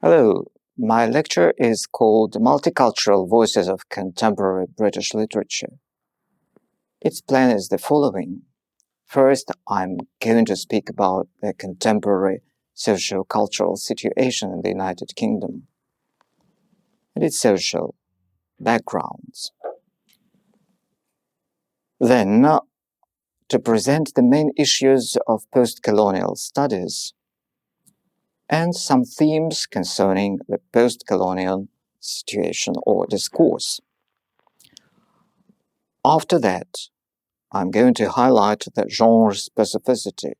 Hello, my lecture is called Multicultural Voices of Contemporary British Literature. Its plan is the following. First, I'm going to speak about the contemporary socio-cultural situation in the United Kingdom and its social backgrounds. Then, to present the main issues of post-colonial studies and some themes concerning the post-colonial situation or discourse. After that, I'm going to highlight the genre specificity,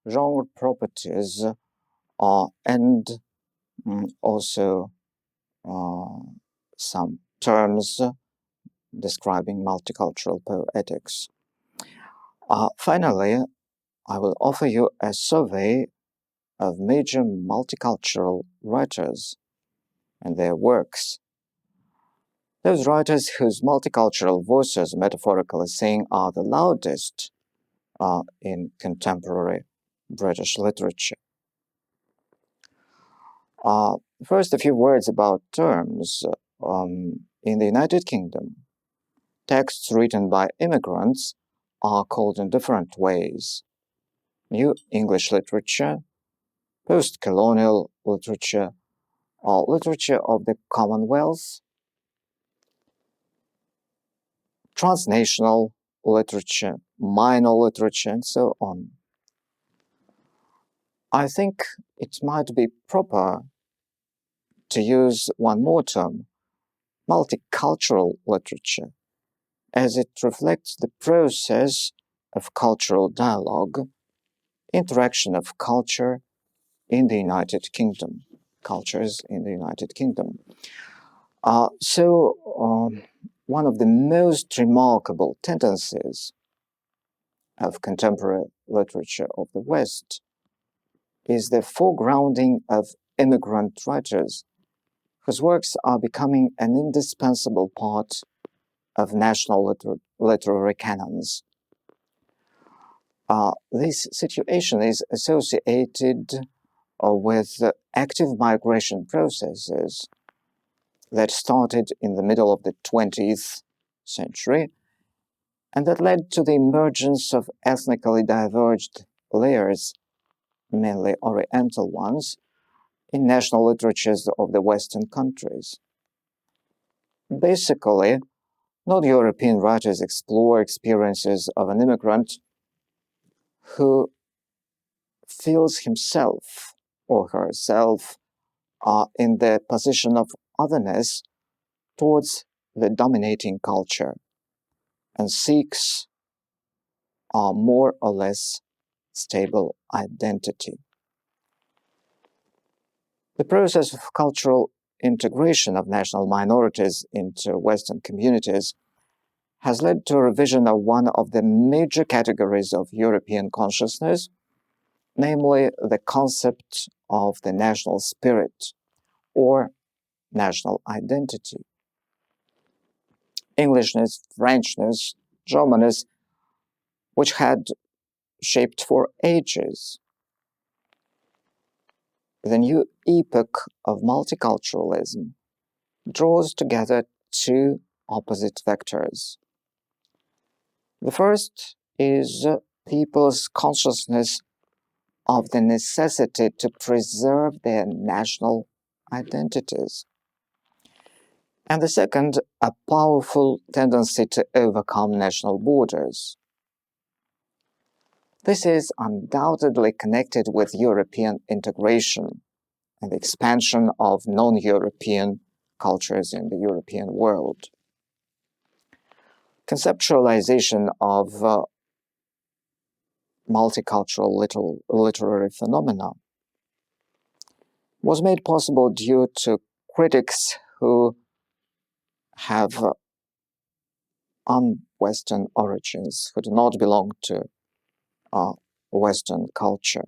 genre properties, and also some terms describing multicultural poetics. Finally, I will offer you a survey of major multicultural writers and their works. Those writers whose multicultural voices, metaphorically saying, are the loudest in contemporary British literature. First, a few words about terms. In the United Kingdom, texts written by immigrants are called in different ways. New English literature, post-colonial literature, or literature of the Commonwealth, transnational literature, minor literature, and so on. I think it might be proper to use one more term, multicultural literature, as it reflects the process of cultural dialogue, interaction of culture in the United Kingdom, cultures in the United Kingdom. One of the most remarkable tendencies of contemporary literature of the West is the foregrounding of immigrant writers whose works are becoming an indispensable part of national literary canons. This situation is associated with active migration processes that started in the middle of the 20th century and that led to the emergence of ethnically diverged layers, mainly Oriental ones, in national literatures of the Western countries. Basically, non-European writers explore experiences of an immigrant who feels himself or herself in the position of otherness towards the dominating culture and seeks a more or less stable identity. The process of cultural integration of national minorities into Western communities has led to a revision of one of the major categories of European consciousness, namely the concept of the national spirit or national identity. Englishness, Frenchness, Germanness, which had shaped for ages the new epoch of multiculturalism, draws together two opposite vectors. The first is people's consciousness of the necessity to preserve their national identities. And the second, a powerful tendency to overcome national borders. This is undoubtedly connected with European integration and the expansion of non-European cultures in the European world. Conceptualization of multicultural literary phenomena was made possible due to critics who have un-Western origins, who do not belong to Western culture.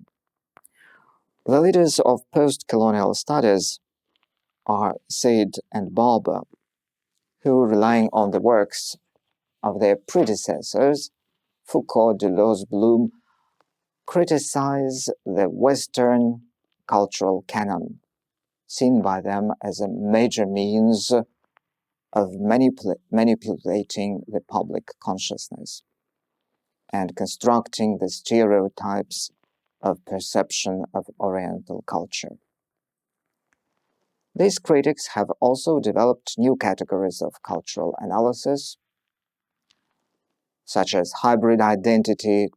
The leaders of post-colonial studies are Said and Barber, who, relying on the works of their predecessors, Foucault, Deleuze, Bloom, criticize the Western cultural canon seen by them as a major means of manipulating the public consciousness and constructing the stereotypes of perception of Oriental culture. These critics have also developed new categories of cultural analysis, such as hybrid identity,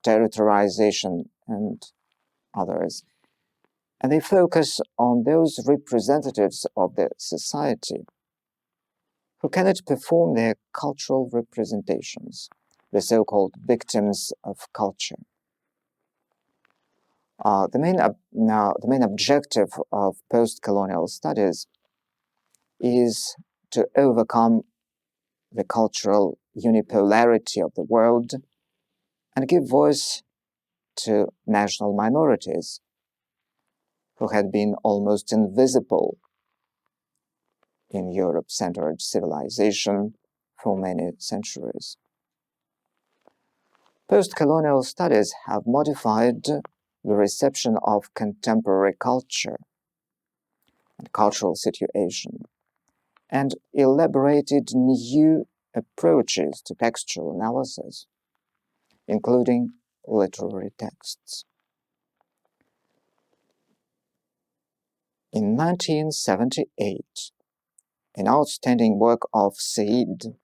territorialization, and others. And they focus on those representatives of the society who cannot perform their cultural representations, the so-called victims of culture. The main objective of post-colonial studies is to overcome the cultural unipolarity of the world and give voice to national minorities who had been almost invisible in Europe-centered civilization for many centuries. Post-colonial studies have modified the reception of contemporary culture and cultural situation, and elaborated new approaches to textual analysis, including literary texts. In 1978, an outstanding work of Said,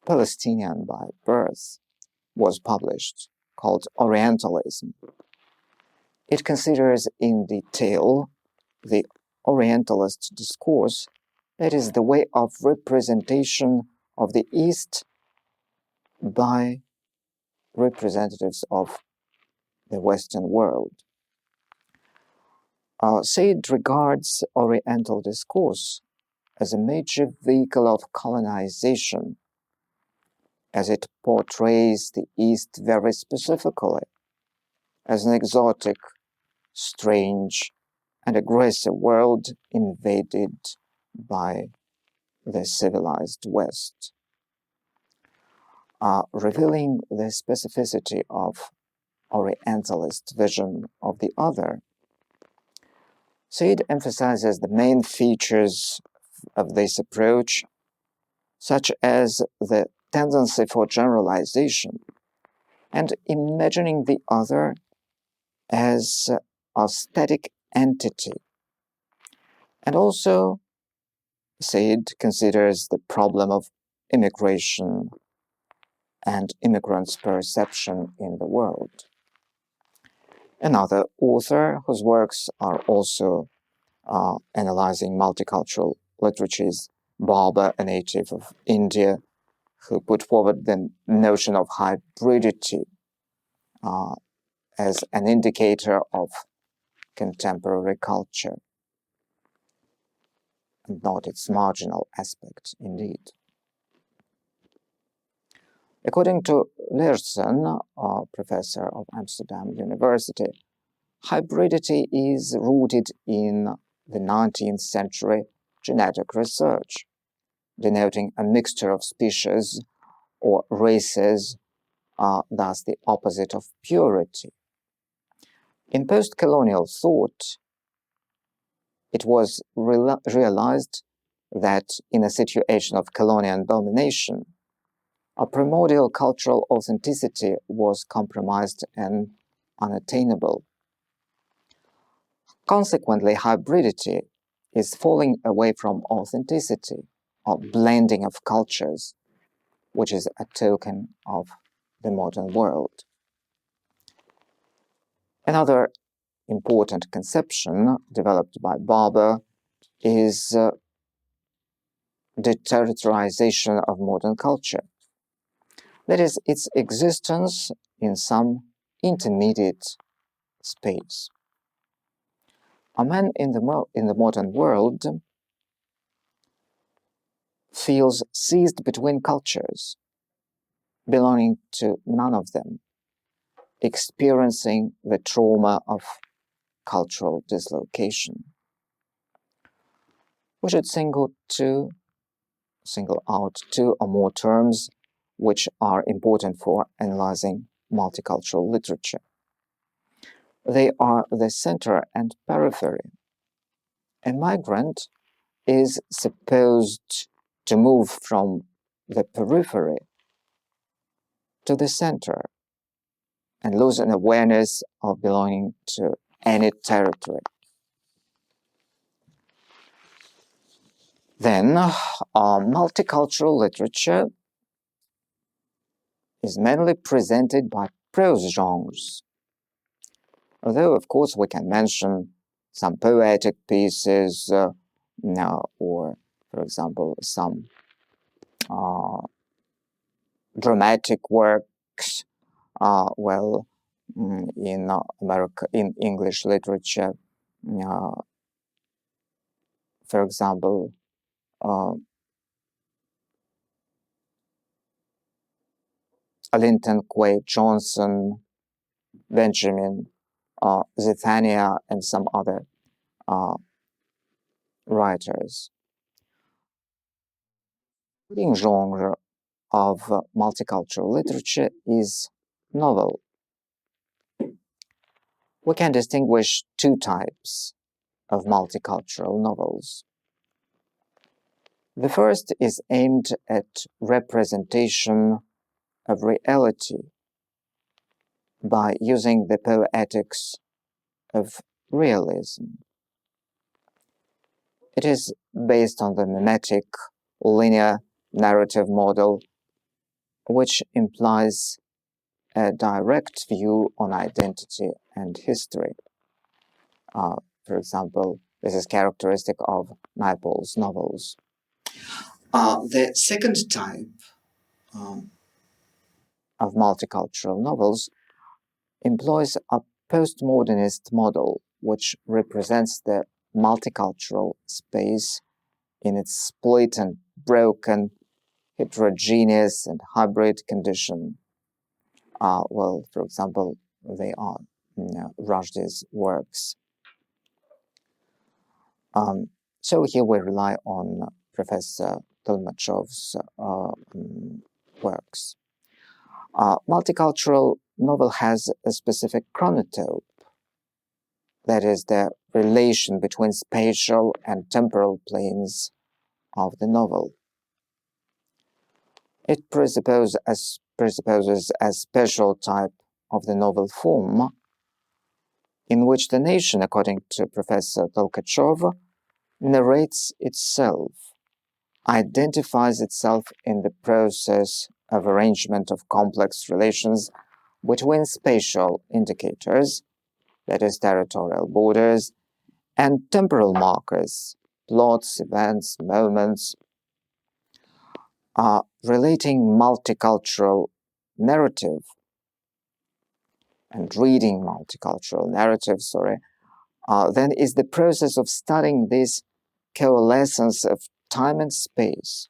Palestinian by birth, was published, called Orientalism. It considers in detail the Orientalist discourse, that is, the way of representation of the East by representatives of the Western world. Said regards Oriental discourse as a major vehicle of colonization, as it portrays the East very specifically as an exotic, strange, and aggressive world invaded by the civilized West. Revealing the specificity of Orientalist vision of the other, Said emphasizes the main features of this approach, such as the tendency for generalization and imagining the other as a static entity. And also, Said considers the problem of immigration and immigrants' perception in the world. Another author whose works are also analyzing multicultural literature is Barber, a native of India, who put forward the notion of hybridity as an indicator of contemporary culture, and not its marginal aspect, indeed. According to Leersen, a professor of Amsterdam University, hybridity is rooted in the 19th century genetic research, denoting a mixture of species or races, thus the opposite of purity. In post-colonial thought, it was realized that in a situation of colonial domination, a primordial cultural authenticity was compromised and unattainable. Consequently, hybridity is falling away from authenticity, or blending of cultures, which is a token of the modern world. Another important conception developed by Barber is the territorialization of modern culture. That is, its existence in some intermediate space. A man in the modern world feels seized between cultures, belonging to none of them, experiencing the trauma of cultural dislocation. We should single out two or more terms which are important for analyzing multicultural literature. They are the center and periphery, a migrant is supposed to move from the periphery to the center and lose an awareness of belonging to any territory. Then, multicultural literature is mainly presented by prose genres. Although, of course, we can mention some poetic pieces, or, for example, some dramatic works. In America, in English literature, for example, Linton Kwei Johnson, Benjamin Zithania, and some other writers. The leading genre of multicultural literature is novel. We can distinguish two types of multicultural novels. The first is aimed at representation of reality by using the poetics of realism. It is based on the mimetic linear narrative model, which implies a direct view on identity and history. For example, this is characteristic of Naipaul's novels. The second type of multicultural novels employs a postmodernist model which represents the multicultural space in its split and broken, heterogeneous and hybrid condition. For example, they are Rushdie's works. So here we rely on Professor Tolmachev's works. Multicultural novel has a specific chronotype, that is, the relation between spatial and temporal planes of the novel. It presupposes a special type of the novel form, in which the nation, according to Professor Tolkachev, narrates itself, identifies itself in the process of arrangement of complex relations between spatial indicators, that is, territorial borders, and temporal markers, plots, events, moments, relating multicultural narrative and reading multicultural narrative, then is the process of studying this coalescence of time and space,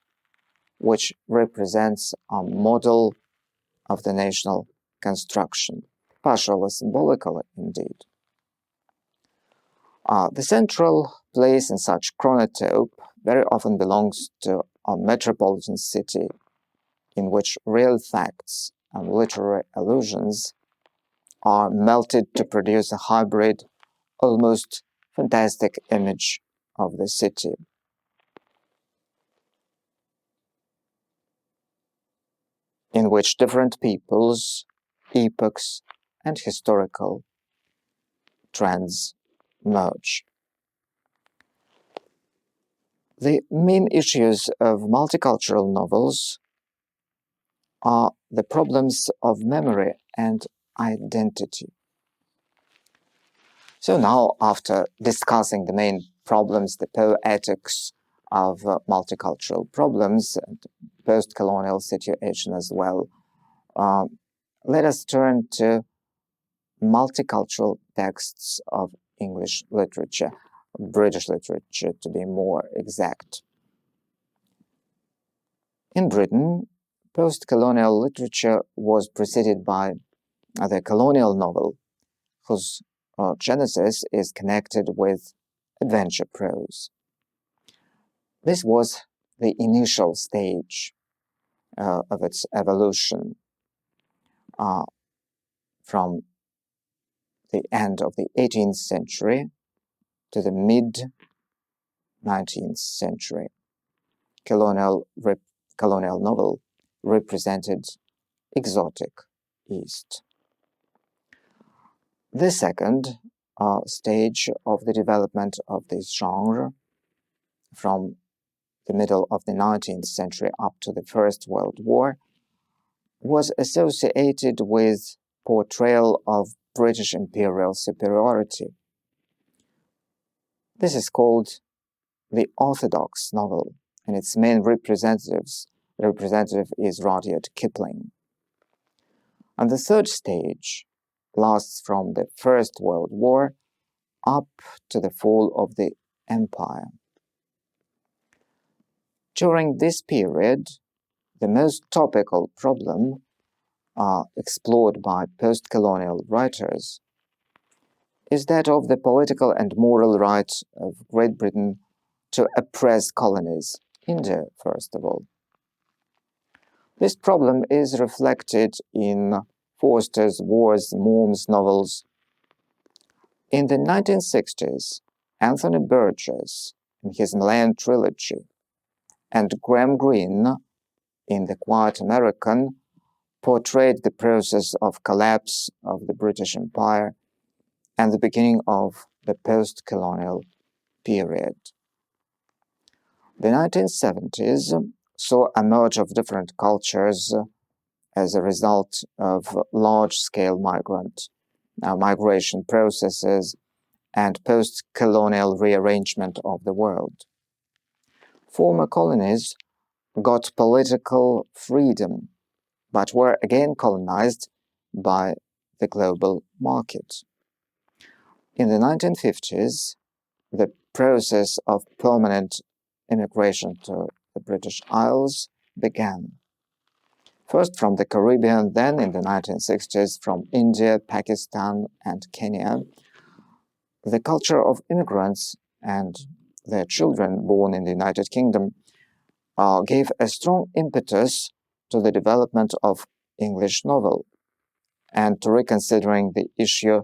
which represents a model of the national construction, partially symbolical indeed. The central place in such chronotype very often belongs to a metropolitan city in which real facts and literary allusions are melted to produce a hybrid, almost fantastic image of the city. In which different peoples, epochs, and historical trends merge. The main issues of multicultural novels are the problems of memory and identity. So now, after discussing the main problems, the poetics of multicultural problems and post-colonial situation as well, let us turn to multicultural texts of English literature, British literature to be more exact. In Britain, post-colonial literature was preceded by the colonial novel, whose genesis is connected with adventure prose. This was the initial stage of its evolution from the end of the 18th century to the mid 19th century. Colonial novel represented exotic East. The second stage of the development of this genre, from the middle of the 19th century up to the First World War, was associated with portrayal of British imperial superiority. This is called the orthodox novel, and its main representative is Rudyard Kipling. And the third stage lasts from the First World War up to the fall of the Empire. During this period, the most topical problem explored by post-colonial writers is that of the political and moral right of Great Britain to oppress colonies, India first of all. This problem is reflected in Forster's Wars Moor's novels. In the 1960s, Anthony Burgess, in his Malayan trilogy, and Graham Greene, in The Quiet American, portrayed the process of collapse of the British Empire and the beginning of the post-colonial period. The 1970s saw a merge of different cultures as a result of large-scale migration processes and post-colonial rearrangement of the world. Former colonies got political freedom, but were again colonized by the global market. In the 1950s, the process of permanent immigration to the British Isles began. First from the Caribbean, then in the 1960s from India, Pakistan, and Kenya. The culture of immigrants and their children born in the United Kingdom gave a strong impetus to the development of English novel and to reconsidering the issue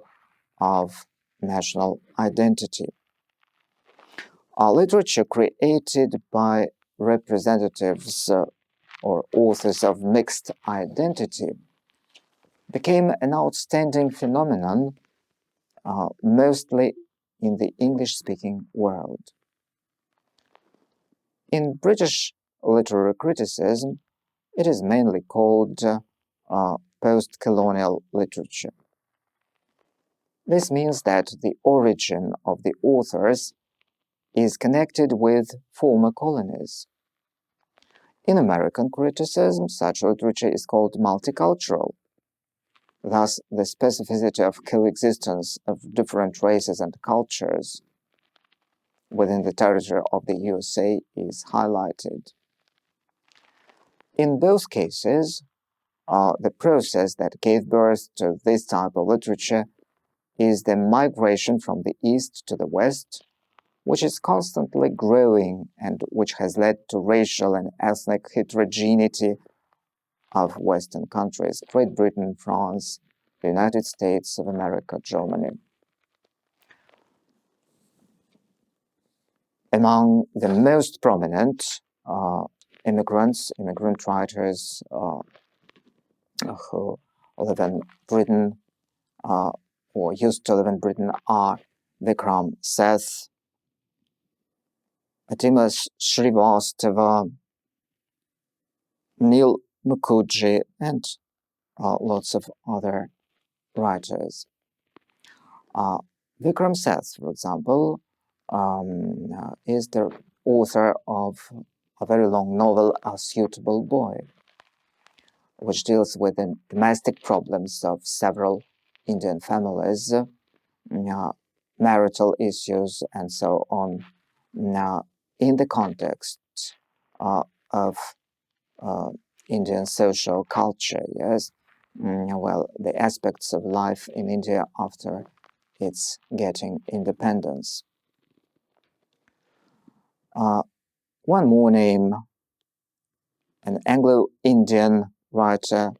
of national identity. Literature created by representatives or authors of mixed identity became an outstanding phenomenon, mostly in the English-speaking world. In British literary criticism, it is mainly called post-colonial literature. This means that the origin of the authors is connected with former colonies. In American criticism, such literature is called multicultural. Thus, the specificity of coexistence of different races and cultures within the territory of the USA is highlighted. In both cases, the process that gave birth to this type of literature is the migration from the East to the West, which is constantly growing and which has led to racial and ethnic heterogeneity of Western countries, Great Britain, France, the United States of America, Germany. Among the most prominent immigrant writers who live in Britain or used to live in Britain are Vikram Seth, Atima Srivastava, Neil Mukherjee, and lots of other writers. Vikram Seth, for example, is the author of a very long novel, A Suitable Boy, which deals with the domestic problems of several Indian families, marital issues, and so on, in the context of Indian social culture, yes? Well, the aspects of life in India after its getting independence. One more name, an Anglo-Indian writer,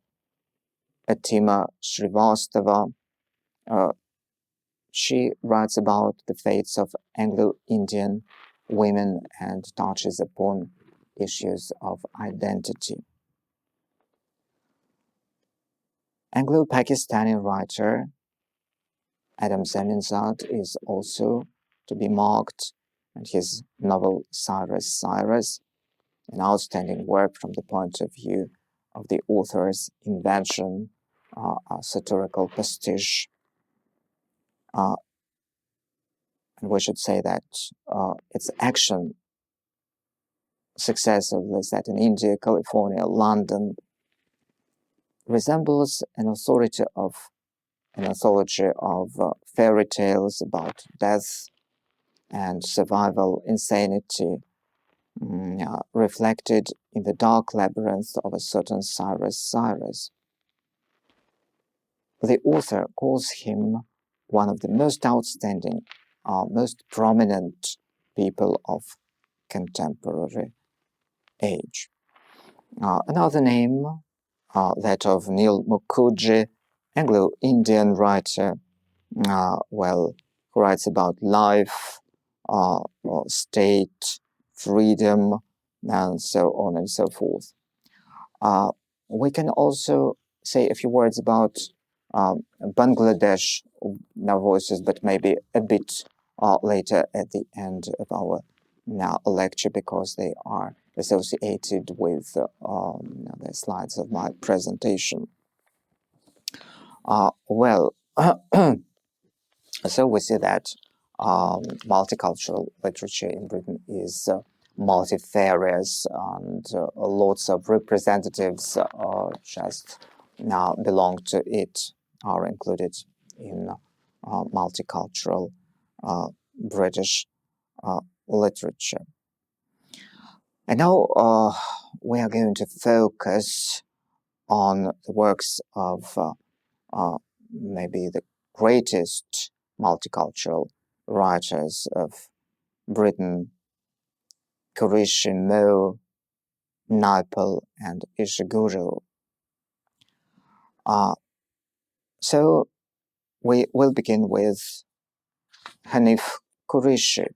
Atima Srivastava. She writes about the fates of Anglo-Indian women and touches upon issues of identity. Anglo-Pakistani writer Adam Zaminzad is also to be marked, and his novel Cyrus, an outstanding work from the point of view of the author's invention, a satirical pastiche. And we should say that its action successively set in India, California, London, resembles an anthology of fairy tales about death and survival insanity, reflected in the dark labyrinth of a certain Cyrus. The author calls him one of the most outstanding, most prominent people of contemporary age. Another name, that of Neil Mukherjee, Anglo-Indian writer, who writes about life, state, freedom, and so on and so forth. We can also say a few words about Bangladesh voices, but maybe a bit later at the end of our lecture, because they are associated with the slides of my presentation. So we see that multicultural literature in Britain is multifarious, and lots of representatives just now belong to it, are included in multicultural British literature. And now we are going to focus on the works of maybe the greatest multicultural writers of Britain, Kurishi, Moe, Naipaul, and Ishiguro. So we will begin with Hanif Kurishi,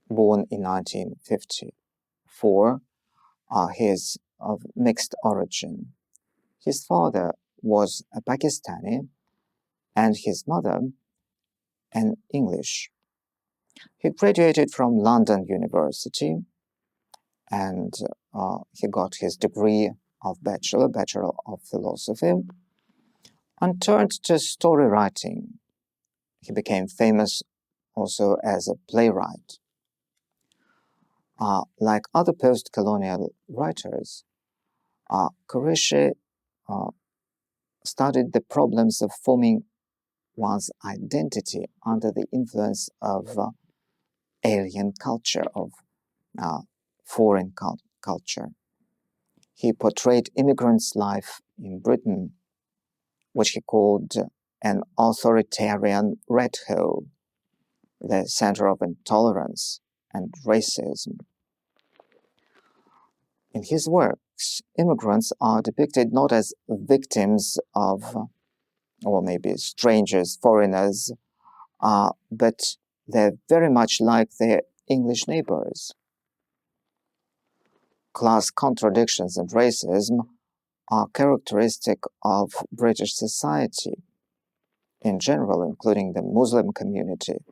born in 1954. He is of mixed origin. His father was a Pakistani and his mother an English. He graduated from London University, and he got his degree of Bachelor of Philosophy, and turned to story writing. He became famous also as a playwright. Like other post-colonial writers, Kurishi studied the problems of forming one's identity under the influence of alien culture, of foreign culture. He portrayed immigrants' life in Britain, which he called an authoritarian red hole, the center of intolerance and racism. In his works, immigrants are depicted not as victims of, or maybe strangers, foreigners, but they're very much like their English neighbors. Class contradictions and racism are characteristic of British society in general, including the Muslim community,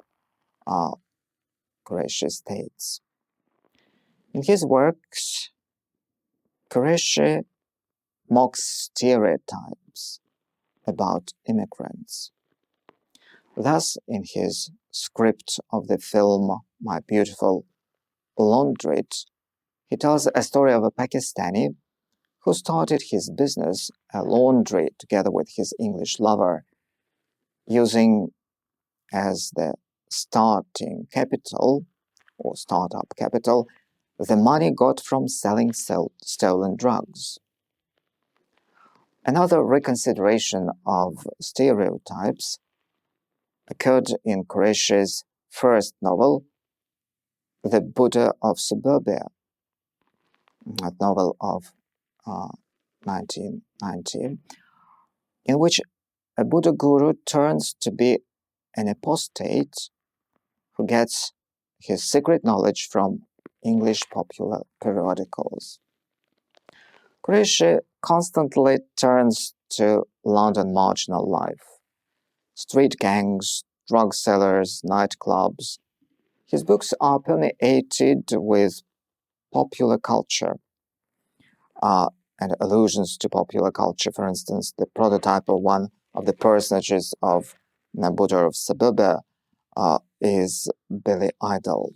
Kurishi states. In his works, Kurishi mocks stereotypes about immigrants. Thus, in his script of the film My Beautiful Laundrette, he tells a story of a Pakistani who started his business, a laundry, together with his English lover, using as the starting capital, or startup capital, the money got from selling stolen drugs. Another reconsideration of stereotypes occurred in Kurishi's first novel, The Buddha of Suburbia, a novel of 1990, in which a Buddha guru turns to be an apostate who who gets his secret knowledge from English popular periodicals. Qureshi constantly turns to London marginal life. Street gangs, drug sellers, nightclubs. His books are permeated with popular culture and allusions to popular culture. For instance, the prototype of one of the personages of Buddha of Suburbia is Billy Idol.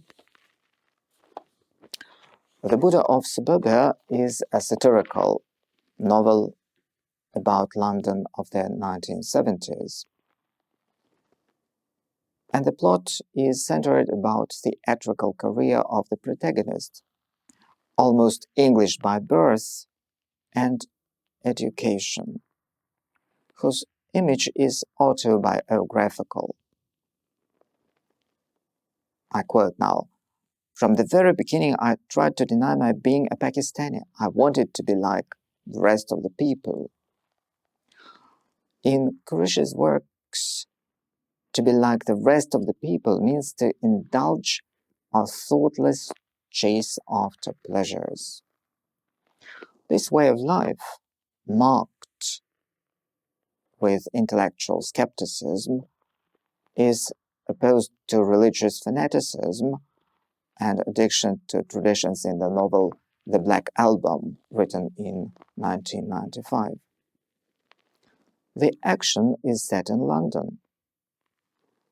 The Buddha of Suburbia is a satirical novel about London of the 1970s. And the plot is centered about the theatrical career of the protagonist, almost English by birth and education, whose image is autobiographical. I quote now, "From the very beginning, I tried to deny my being a Pakistani. I wanted to be like the rest of the people." In Qureshi's works, to be like the rest of the people means to indulge a thoughtless chase after pleasures. This way of life, marked with intellectual skepticism, is opposed to religious fanaticism and addiction to traditions in the novel The Black Album, written in 1995. The action is set in London.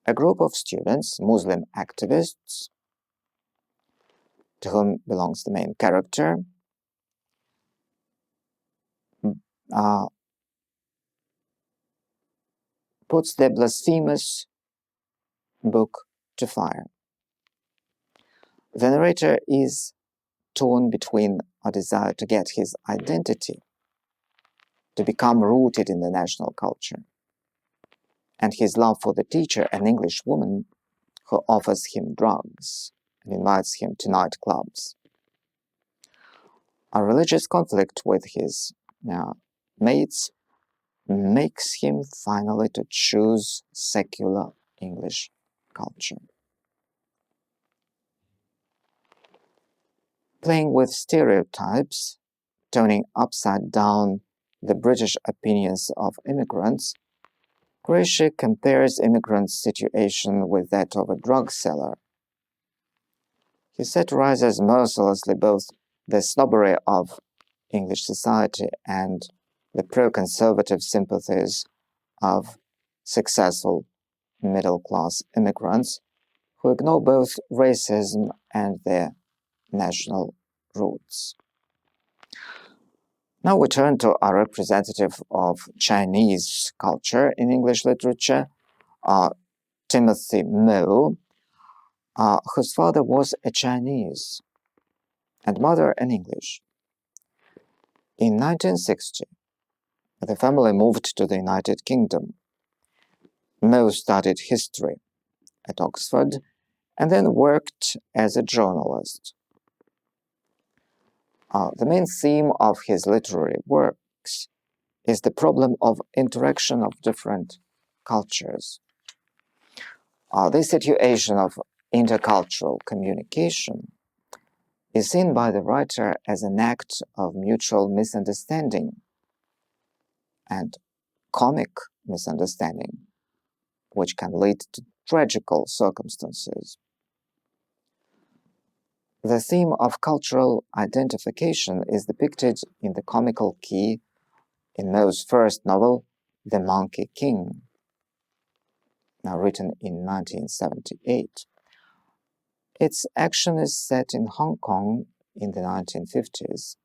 A group of students, Muslim activists, to whom belongs the main character, puts the blasphemous book to fire. The narrator is torn between a desire to get his identity, to become rooted in the national culture, and his love for the teacher, an English woman who offers him drugs and invites him to nightclubs. A religious conflict with his mates makes him finally to choose secular English culture. Playing with stereotypes, turning upside down the British opinions of immigrants, Qureshi compares immigrants' situation with that of a drug seller. He satirizes mercilessly both the snobbery of English society and the pro-conservative sympathies of successful middle-class immigrants who ignore both racism and their national roots. Now we turn to a representative of Chinese culture in English literature, Timothy Mo, whose father was a Chinese and mother an English. In 1960, the family moved to the United Kingdom. Mo studied history at Oxford and then worked as a journalist. The main theme of his literary works is the problem of interaction of different cultures. This situation of intercultural communication is seen by the writer as an act of mutual misunderstanding and comic misunderstanding, which can lead to tragical circumstances. The theme of cultural identification is depicted in the comical key in Mo's first novel, The Monkey King, now written in 1978. Its action is set in Hong Kong in the 1950s.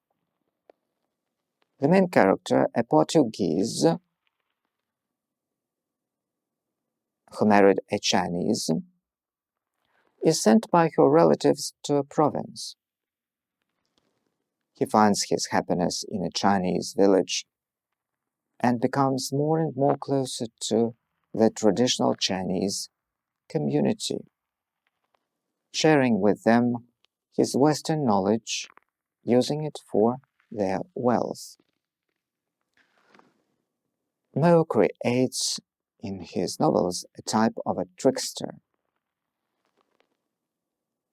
The main character, a Portuguese who married a Chinese, is sent by her relatives to a province. He finds his happiness in a Chinese village and becomes more and more closer to the traditional Chinese community, sharing with them his Western knowledge, using it for their wealth. Mo creates in his novels a type of a trickster,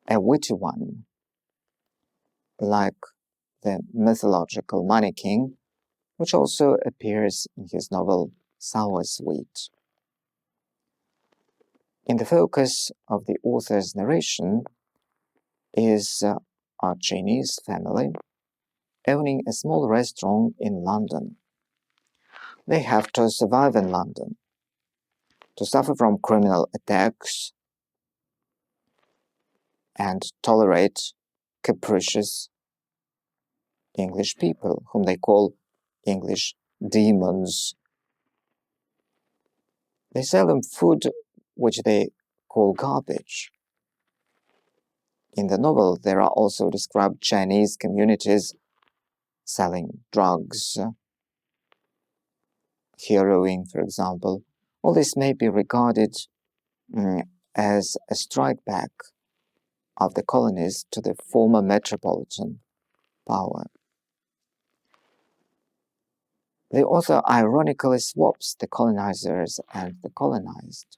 a witty one, like the mythological Money King, which also appears in his novel Sour Sweet. In the focus of the author's narration is a Chinese family owning a small restaurant in London. They have to survive in London, to suffer from criminal attacks, and tolerate capricious English people, whom they call English demons. They sell them food which they call garbage. In the novel, there are also described Chinese communities selling drugs, heroin, for example. All this may be regarded as a strike back of the colonies to the former metropolitan power. The author ironically swaps the colonizers and the colonized.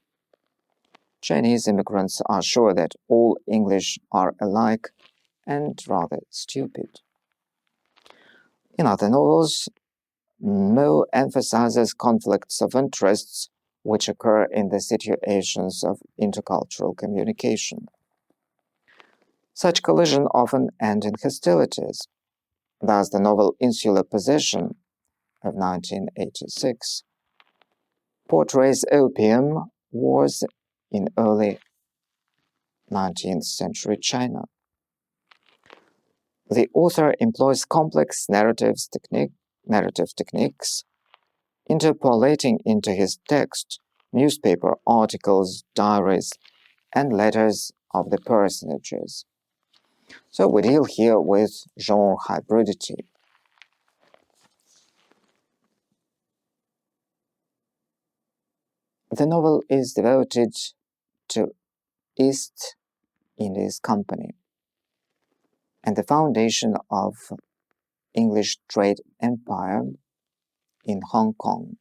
Chinese immigrants are sure that all English are alike and rather stupid. In other novels, Mo emphasizes conflicts of interests which occur in the situations of intercultural communication. Such collision often end in hostilities. Thus, the novel Insular Possession of 1986 portrays opium wars in early 19th century China. The author employs complex narrative techniques, interpolating into his text newspaper articles, diaries, and letters of the personages. So we deal here with genre hybridity. The novel is devoted to East Indies Company and the foundation of English trade empire in Hong Kong.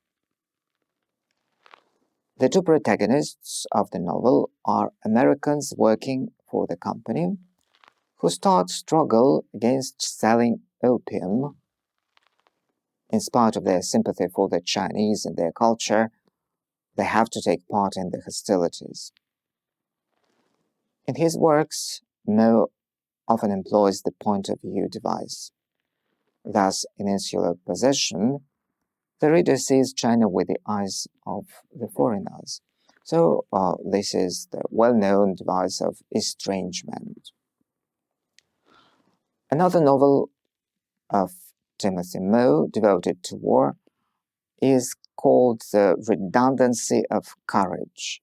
The two protagonists of the novel are Americans working for the company who start struggle against selling opium. In spite of their sympathy for the Chinese and their culture, they have to take part in the hostilities. In his works, Mo often employs the point of view device. Thus, in Insular Possession, the reader sees China with the eyes of the foreigners. So this is the well-known device of estrangement. Another novel of Timothy Mo, devoted to war, is called The Redundancy of Courage,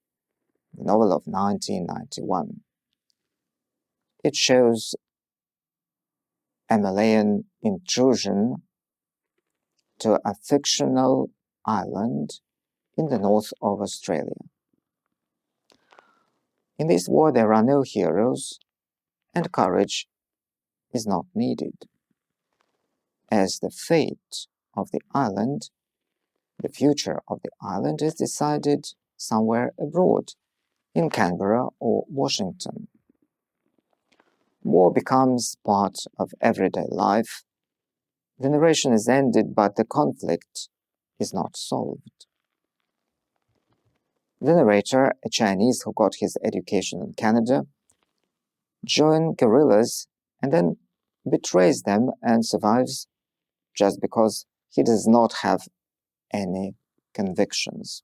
the novel of 1991. It shows a Malayan intrusion to a fictional island in the north of Australia. In this war, there are no heroes, and courage is not needed, as the fate of the island, the future of the island, is decided somewhere abroad, in Canberra or Washington. War becomes part of everyday life. The narration is ended, but the conflict is not solved. The narrator, a Chinese who got his education in Canada, joins guerrillas and then betrays them and survives just because he does not have any convictions.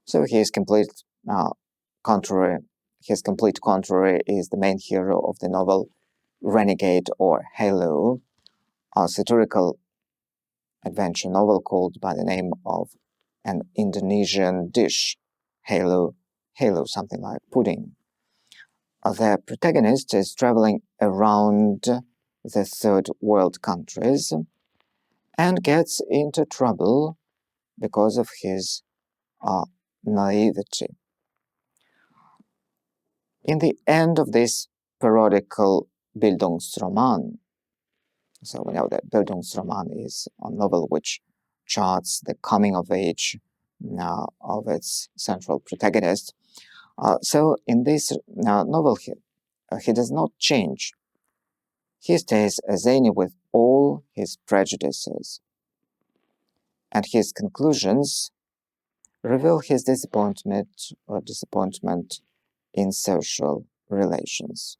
So his complete contrary is the main hero of the novel Renegade or Halo, a satirical adventure novel called by the name of an Indonesian dish, Halo, something like pudding. The protagonist is traveling around the third world countries and gets into trouble because of his naivety. In the end of this parodical Bildungsroman, so we know that Bildungsroman is a novel which charts the coming-of-age of its central protagonist. So in this novel, he does not change. He stays zany with all his prejudices, and his conclusions reveal his disappointment in social relations.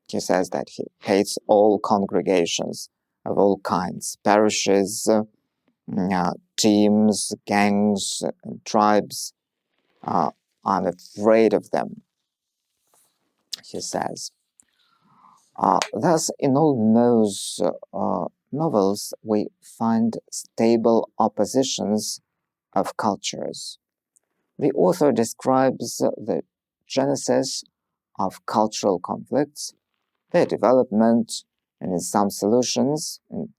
He says that he hates all congregations of all kinds, parishes, teams, gangs, and tribes. I'm afraid of them, he says. Thus, in all Moe's novels, we find stable oppositions of cultures. The author describes the genesis of cultural conflicts, their development, and in some solutions, and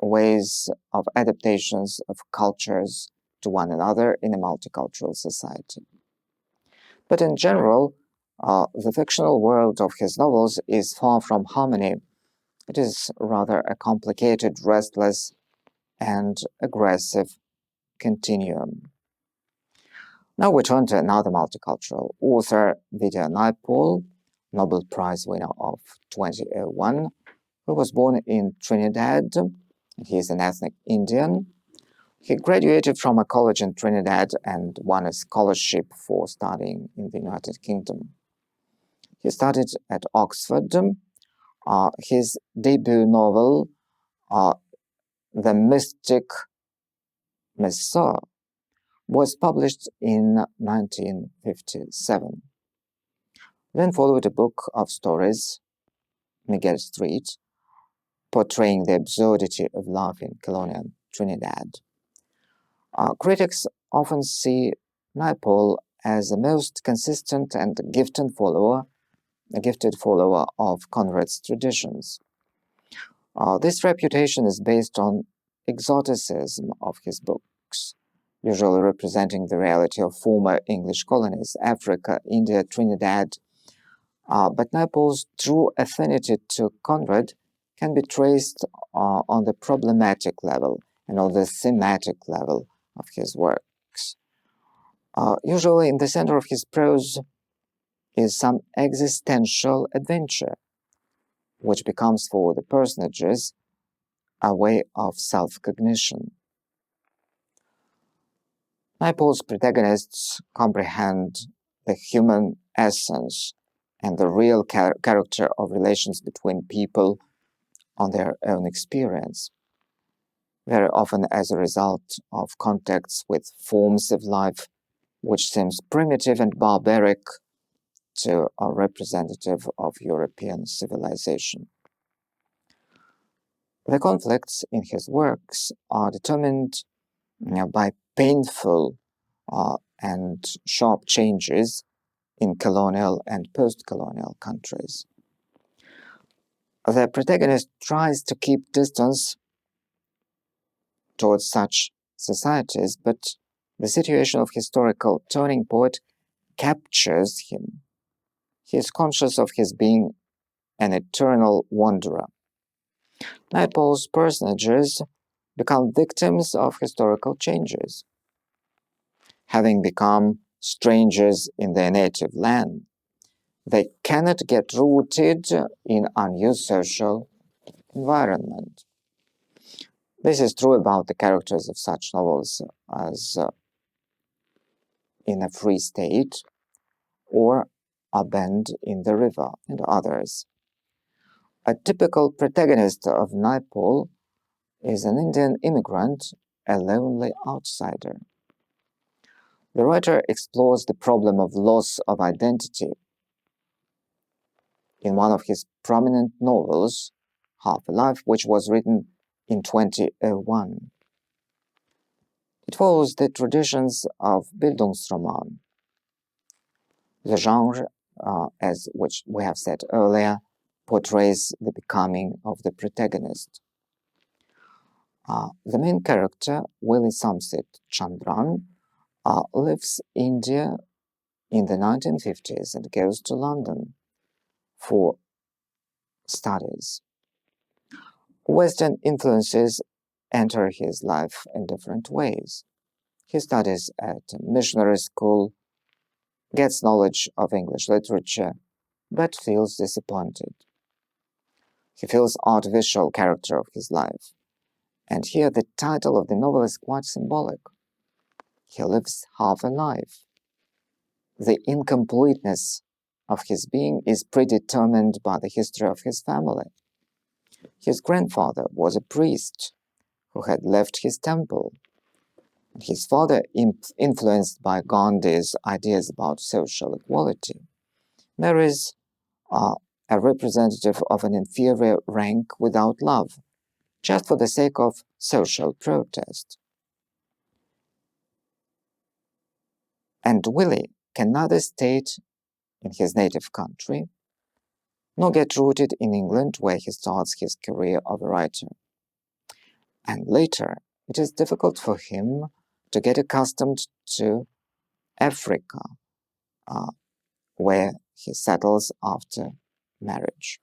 ways of adaptations of cultures to one another in a multicultural society. But in general, the fictional world of his novels is far from harmony. It is rather a complicated, restless, and aggressive continuum. Now we turn to another multicultural author, Vidya Naipaul, Nobel Prize winner of 2001, who was born in Trinidad. He is an ethnic Indian. He graduated from a college in Trinidad and won a scholarship for studying in the United Kingdom. He studied at Oxford. His debut novel, The Mystic Messiah, was published in 1957. Then followed a book of stories, Miguel Street, portraying the absurdity of life in colonial Trinidad. Critics often see Naipaul as the most consistent and gifted follower of Conrad's traditions. This reputation is based on exoticism of his books, usually representing the reality of former English colonies, Africa, India, Trinidad. But Naipaul's true affinity to Conrad can be traced on the problematic level and on the thematic level of his works. Usually in the center of his prose is some existential adventure, which becomes for the personages a way of self-cognition. Naipaul's protagonists comprehend the human essence and the real character of relations between people on their own experience, very often as a result of contacts with forms of life which seems primitive and barbaric to a representative of European civilization. The conflicts in his works are determined by painful and sharp changes in colonial and post-colonial countries. The protagonist tries to keep distance towards such societies, but the situation of historical turning point captures him. He is conscious of his being an eternal wanderer. Naipaul's personages become victims of historical changes. Having become strangers in their native land, they cannot get rooted in a new social environment. This is true about the characters of such novels as In a Free State or A Bend in the River and others. A typical protagonist of Naipaul is an Indian immigrant, a lonely outsider. The writer explores the problem of loss of identity. In one of his prominent novels, Half a Life, which was written in 2001. It follows the traditions of Bildungsroman. The genre, as which we have said earlier, portrays the becoming of the protagonist. The main character, Willie Samsit Chandran, lives in India in the 1950s and goes to London for studies. Western influences enter his life in different ways. He studies at a missionary school, gets knowledge of English literature, but feels disappointed. He feels artificial character of his life. And here the title of the novel is quite symbolic. He lives half a life. The incompleteness of his being is predetermined by the history of his family. His grandfather was a priest who had left his temple. His father, influenced by Gandhi's ideas about social equality, marries a representative of an inferior rank without love, just for the sake of social protest. And Willie can neither stay in his native country, nor get rooted in England, where he starts his career of a writer. And later, it is difficult for him to get accustomed to Africa, where he settles after marriage.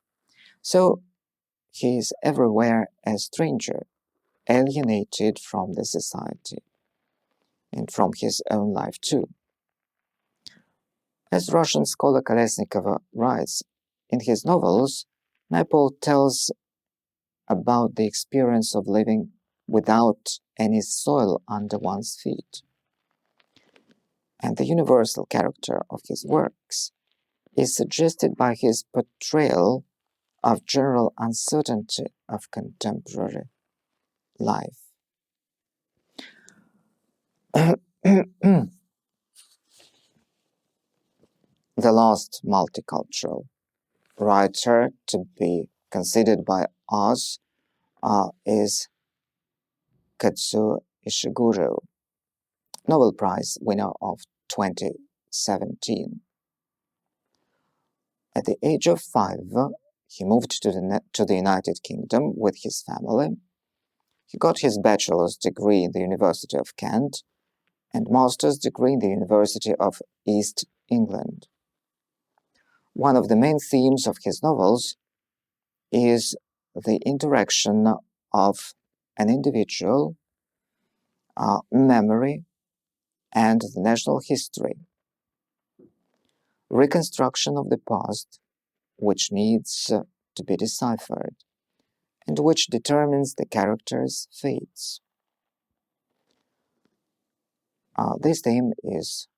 So he is everywhere a stranger, alienated from the society, and from his own life too. As Russian scholar Kolesnikov writes, in his novels, Naipaul tells about the experience of living without any soil under one's feet. And the universal character of his works is suggested by his portrayal of general uncertainty of contemporary life. The last multicultural writer to be considered by us is Kazuo Ishiguro, Nobel Prize winner of 2017. At the age of 5, he moved to the United Kingdom with his family. He got his bachelor's degree in the University of Kent and master's degree in the University of East England. One of the main themes of his novels is the interaction of an individual, memory, and the national history. Reconstruction of the past, which needs to be deciphered, and which determines the character's fates. This theme is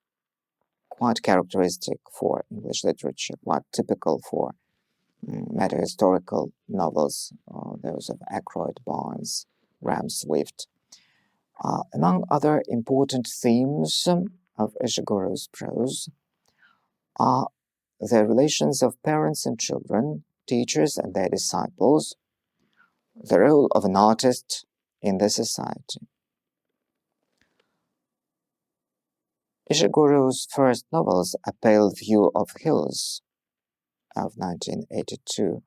quite characteristic for English literature, quite typical for meta-historical novels, those of Ackroyd, Barnes, Graham Swift. Among other important themes of Ishiguro's prose are the relations of parents and children, teachers and their disciples, the role of an artist in the society. Ishiguro's first novels, A Pale View of Hills of 1982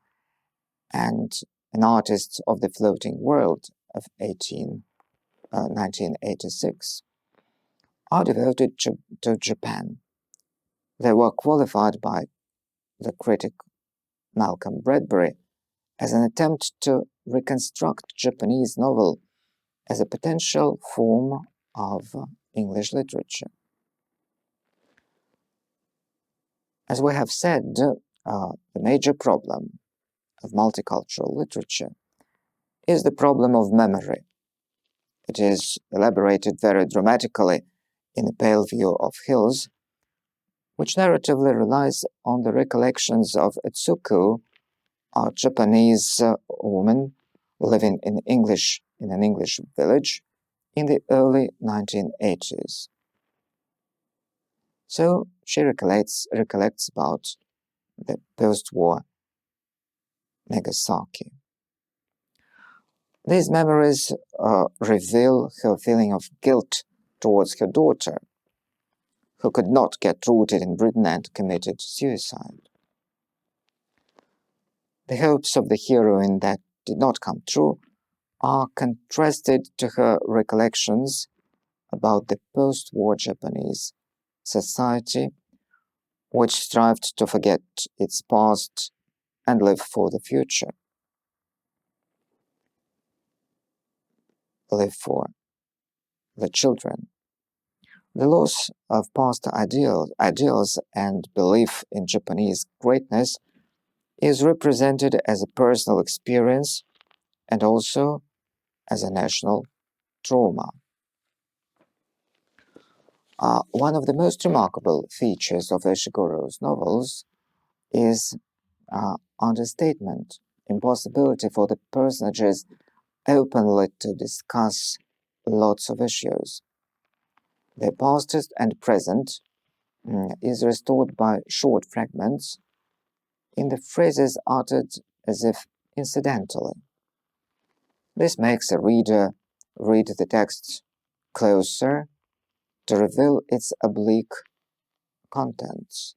and An Artist of the Floating World of 1986, are devoted to Japan. They were qualified by the critic Malcolm Bradbury as an attempt to reconstruct Japanese novel as a potential form of English literature. As we have said, the major problem of multicultural literature is the problem of memory. It is elaborated very dramatically in A Pale View of Hills, which narratively relies on the recollections of Etsuko, a Japanese woman living in an English village in the early 1980s. So she recollects about the post-war Nagasaki. These memories reveal her feeling of guilt towards her daughter, who could not get rooted in Britain and committed suicide. The hopes of the heroine that did not come true are contrasted to her recollections about the post-war Japanese society, which strived to forget its past and live for the future. live for the children. The loss of past ideals and belief in Japanese greatness is represented as a personal experience and also as a national trauma. One of the most remarkable features of Ishiguro's novels is understatement, impossibility for the personages openly to discuss lots of issues. The past and present is restored by short fragments in the phrases uttered as if incidentally. This makes a reader read the text closer to reveal its oblique contents.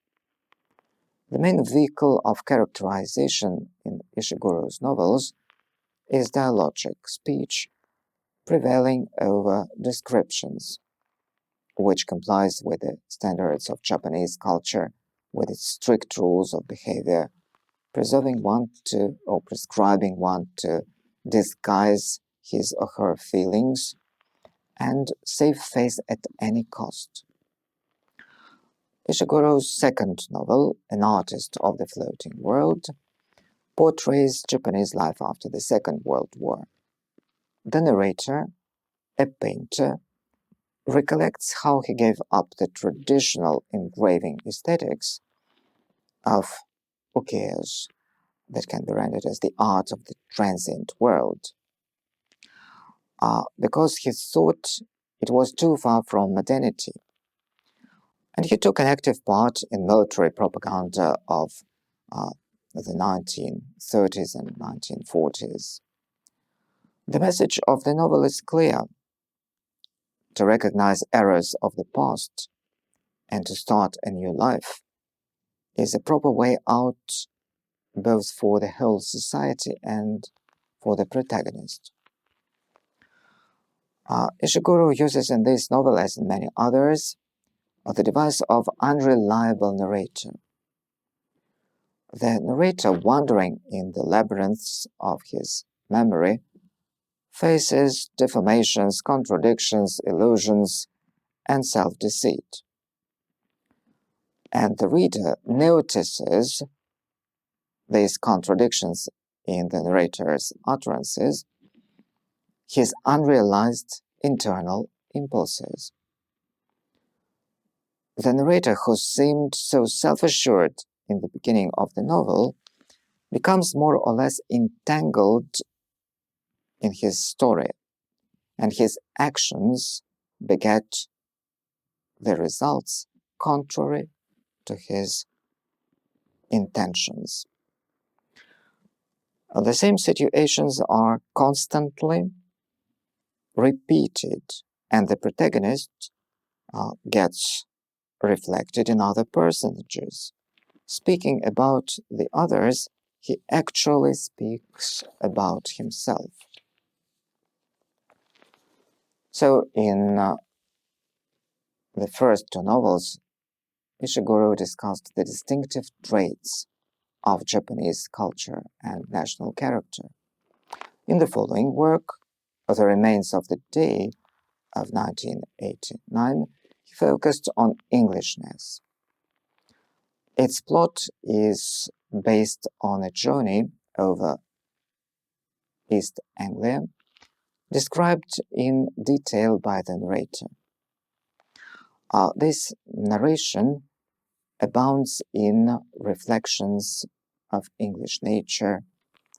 The main vehicle of characterization in Ishiguro's novels is dialogic speech, prevailing over descriptions, which complies with the standards of Japanese culture with its strict rules of behavior, prescribing one to disguise his or her feelings and save face at any cost. Ishiguro's second novel, An Artist of the Floating World, portrays Japanese life after the Second World War. The narrator, a painter, recollects how he gave up the traditional engraving aesthetics of ukiyo-e that can be rendered as the art of the transient world, because he thought it was too far from modernity. And he took an active part in military propaganda of the 1930s and 1940s. The message of the novel is clear: to recognize errors of the past and to start a new life is a proper way out both for the whole society and for the protagonist. Ishiguro uses in this novel, as in many others, the device of unreliable narrator. The narrator, wandering in the labyrinths of his memory, faces deformations, contradictions, illusions, and self-deceit. And the reader notices these contradictions in the narrator's utterances, his unrealized internal impulses. The narrator, who seemed so self-assured in the beginning of the novel, becomes more or less entangled in his story, and his actions beget the results contrary to his intentions. The same situations are constantly repeated, and the protagonist gets reflected in other personages. Speaking about the others, he actually speaks about himself. So in the first two novels, Ishiguro discussed the distinctive traits of Japanese culture and national character. In the following work, The Remains of the Day of 1989, he focused on Englishness. Its plot is based on a journey over East Anglia, described in detail by the narrator. This narration abounds in reflections of English nature,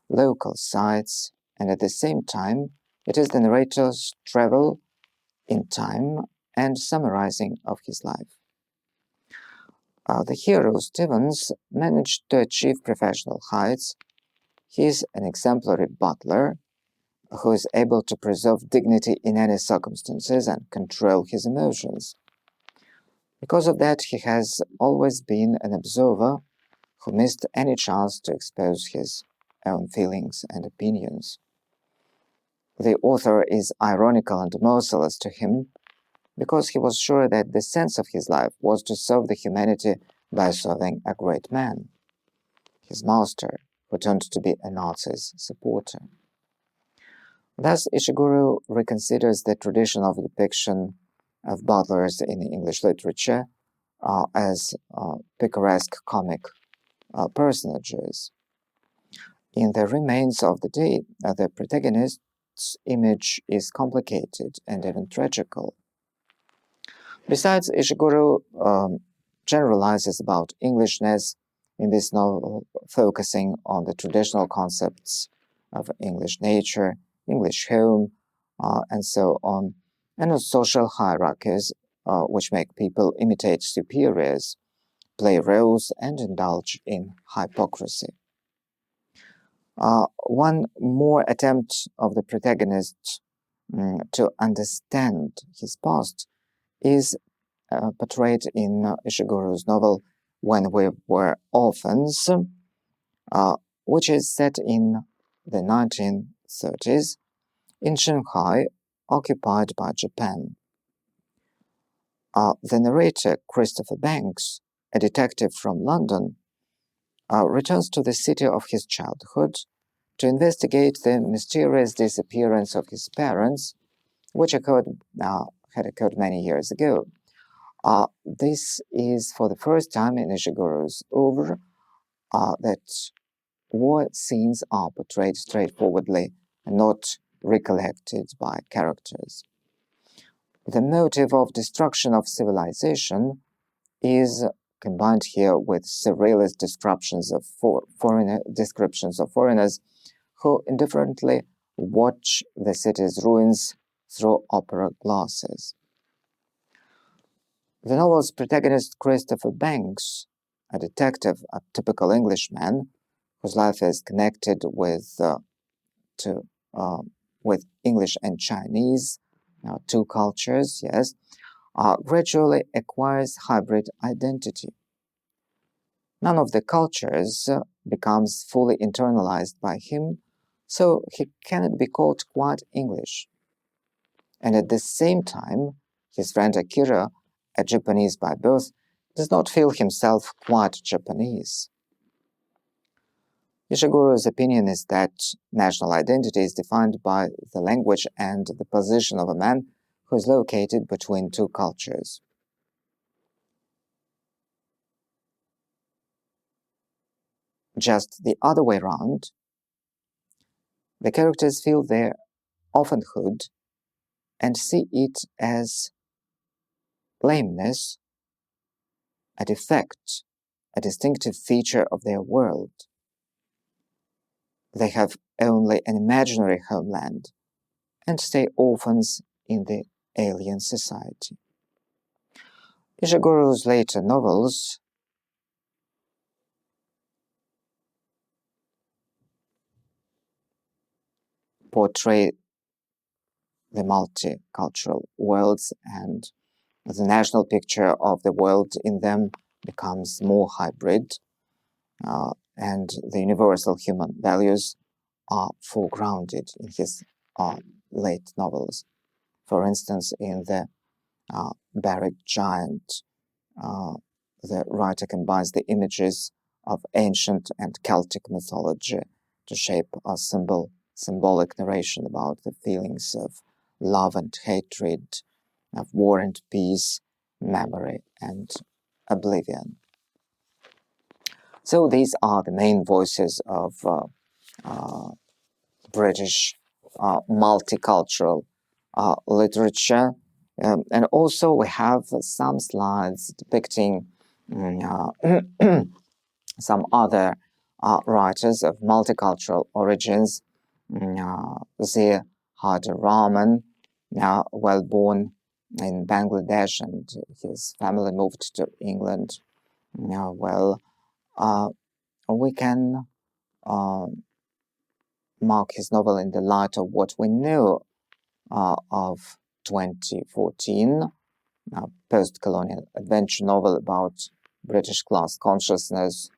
local sites, and at the same time, it is the narrator's travel in time and summarizing of his life. The hero, Stevens, managed to achieve professional heights. He is an exemplary butler who is able to preserve dignity in any circumstances and control his emotions. Because of that, he has always been an observer who missed any chance to expose his own feelings and opinions. The author is ironical and merciless to him because he was sure that the sense of his life was to serve the humanity by serving a great man, his master, who turned to be a Nazi's supporter. Thus, Ishiguro reconsiders the tradition of depiction of butlers in English literature as picaresque comic personages. In The Remains of the Day, the protagonist's image is complicated and even tragical. Besides, Ishiguro generalizes about Englishness in this novel, focusing on the traditional concepts of English nature, English home, and so on, and on social hierarchies which make people imitate superiors, play roles, and indulge in hypocrisy. One more attempt of the protagonist to understand his past is portrayed in Ishiguro's novel When We Were Orphans, which is set in the 1930s in Shanghai, occupied by Japan. The narrator, Christopher Banks, a detective from London, returns to the city of his childhood to investigate the mysterious disappearance of his parents, which had occurred many years ago. This is for the first time in Ishiguro's oeuvre that war scenes are portrayed straightforwardly and not recollected by characters. The motive of destruction of civilization is combined here with surrealist descriptions of foreigners who indifferently watch the city's ruins through opera glasses. The novel's protagonist, Christopher Banks, a detective, a typical Englishman, whose life is connected with English and Chinese, two cultures, yes, gradually acquires hybrid identity. None of the cultures becomes fully internalized by him, so he cannot be called quite English. And at the same time, his friend Akira, a Japanese by birth, does not feel himself quite Japanese. Ishiguro's opinion is that national identity is defined by the language and the position of a man who is located between two cultures. Just the other way around, the characters feel their orphanhood and see it as lameness, a defect, a distinctive feature of their world. They have only an imaginary homeland and stay orphans in the alien society. Ishiguro's later novels portray the multicultural worlds, and the national picture of the world in them becomes more hybrid, and the universal human values are foregrounded in his late novels. For instance, in the Barrack Giant, the writer combines the images of ancient and Celtic mythology to shape a symbolic narration about the feelings of love and hatred, of war and peace, memory and oblivion. So these are the main voices of British multicultural literature. And also we have some slides depicting some other writers of multicultural origins. Zia Rahman, well born in Bangladesh, and his family moved to England. We can mark his novel in the light of what we know of 2014, a post-colonial adventure novel about British class consciousness,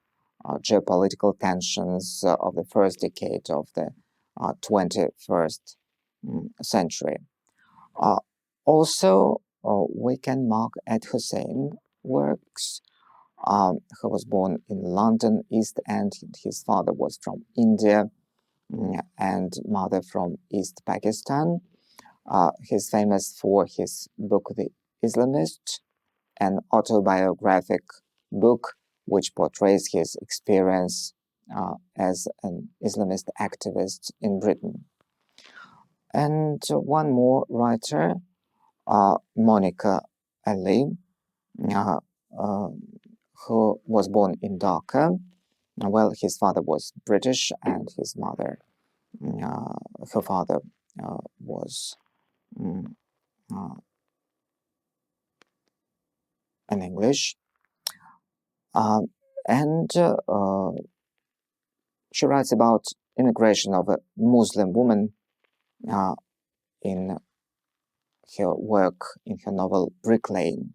geopolitical tensions of the first decade of the 21st century. Also, we can mark Ed Hussein works, who was born in London, East End. His father was from India. and mother from East Pakistan. He's famous for his book The Islamist, an autobiographic book which portrays his experience as an Islamist activist in Britain. And one more writer, Monica Ali, who was born in Dhaka. Well, his father was British and his mother, her father was an English. And she writes about immigration of a Muslim woman in her work, in her novel Brick Lane.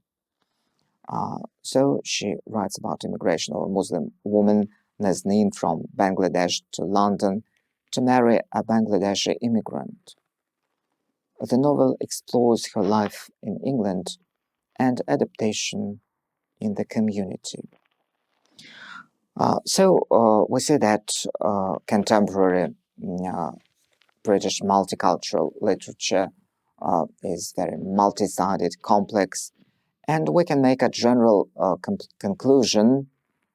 So she writes about immigration of a Muslim woman, Nazneen, from Bangladesh to London to marry a Bangladeshi immigrant. The novel explores her life in England and adaptation in the community. So we see that contemporary British multicultural literature is very multi-sided, complex, and we can make a general conclusion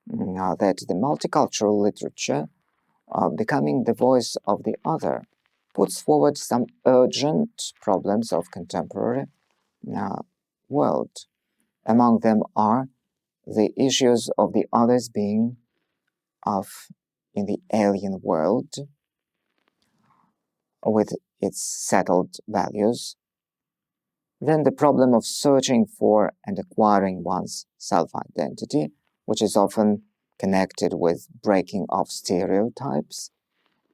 that the multicultural literature, becoming the voice of the other, puts forward some urgent problems of contemporary world. Among them are the issues of the other's being in the alien world with its settled values, then the problem of searching for and acquiring one's self-identity, which is often connected with breaking of stereotypes,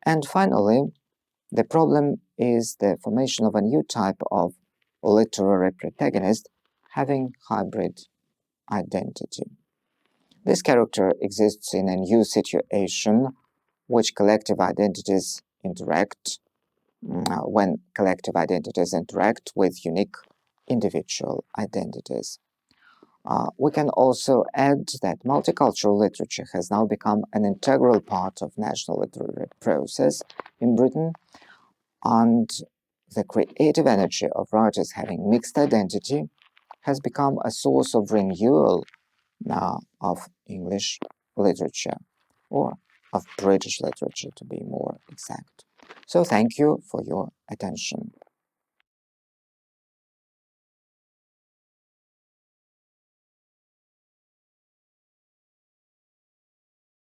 and finally, the problem is the formation of a new type of literary protagonist having hybrid identity. This character exists in a new situation which collective identities interact, when collective identities interact with unique individual identities. We can also add that multicultural literature has now become an integral part of national literary process in Britain, and the creative energy of writers having mixed identity has become a source of renewal of English literature, or of British literature to be more exact. So thank you for your attention.